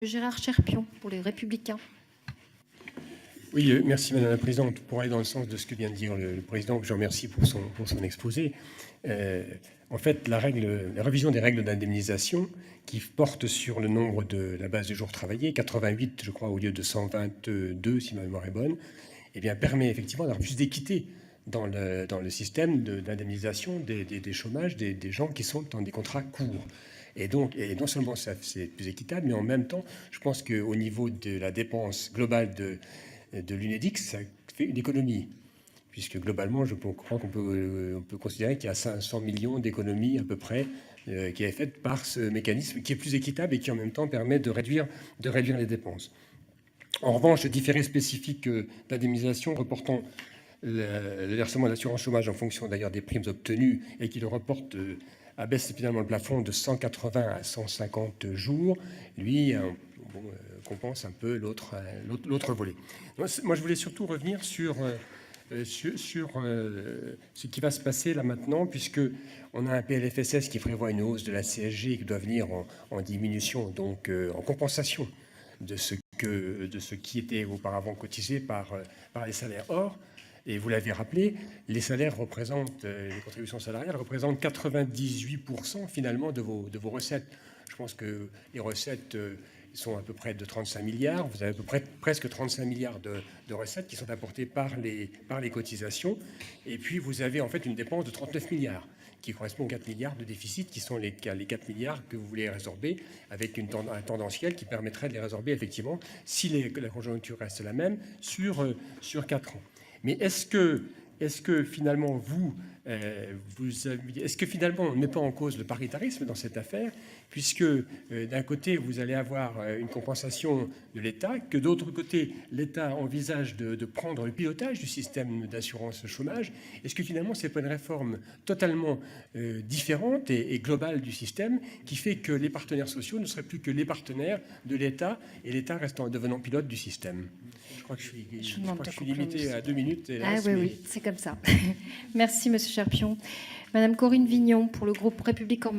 Gérard Cherpion, pour les Républicains. Oui, merci Madame la Présidente. Pour aller dans le sens de ce que vient de dire le Président, que je remercie pour son exposé. En fait, la révision des règles d'indemnisation qui porte sur le nombre de la base de jours travaillés, 88 je crois au lieu de 122 si ma mémoire est bonne, eh bien, permet effectivement d'avoir plus d'équité dans le système d'indemnisation des chômages des gens qui sont dans des contrats courts. Et donc, non seulement c'est plus équitable, mais en même temps, je pense qu'au niveau de la dépense globale de l'UNEDIC, ça fait une économie. Puisque globalement, je crois qu'on peut considérer qu'il y a 500 millions d'économies à peu près qui est faite par ce mécanisme qui est plus équitable et qui en même temps permet de réduire les dépenses. En revanche, le différé spécifique d'indemnisation reportant le versement de l'assurance chômage en fonction d'ailleurs des primes obtenues et qui le reporte abaisse finalement le plafond de 180 à 150 jours, lui compense un peu l'autre volet. Moi, je voulais surtout revenir sur ce qui va se passer là maintenant, puisque on a un PLFSS qui prévoit une hausse de la CSG qui doit venir en diminution, donc en compensation de ce qui était auparavant cotisé par les salaires. Or, et vous l'avez rappelé, les salaires représentent, les contributions salariales représentent 98% finalement de vos recettes. Je pense que les recettes sont à peu près de 35 milliards. Vous avez à peu près presque 35 milliards de recettes qui sont apportées par les cotisations. Et puis vous avez en fait une dépense de 39 milliards qui correspond aux 4 milliards de déficit qui sont les 4 milliards que vous voulez résorber avec un tendanciel qui permettrait de les résorber effectivement si la conjoncture reste la même sur 4 ans. Mais est-ce que finalement est-ce que finalement on ne met pas en cause le paritarisme dans cette affaire, puisque d'un côté vous allez avoir une compensation de l'État, que d'autre côté l'État envisage de prendre le pilotage du système d'assurance chômage? Est-ce que finalement c'est pas une réforme totalement différente et globale du système qui fait que les partenaires sociaux ne seraient plus que les partenaires de l'État et l'État devenant pilote du système? Je crois que je suis limité à 2 minutes. Hélas, oui, c'est comme ça. Merci, Monsieur Cherpion. Madame Corinne Vignon, pour le groupe République En Marche.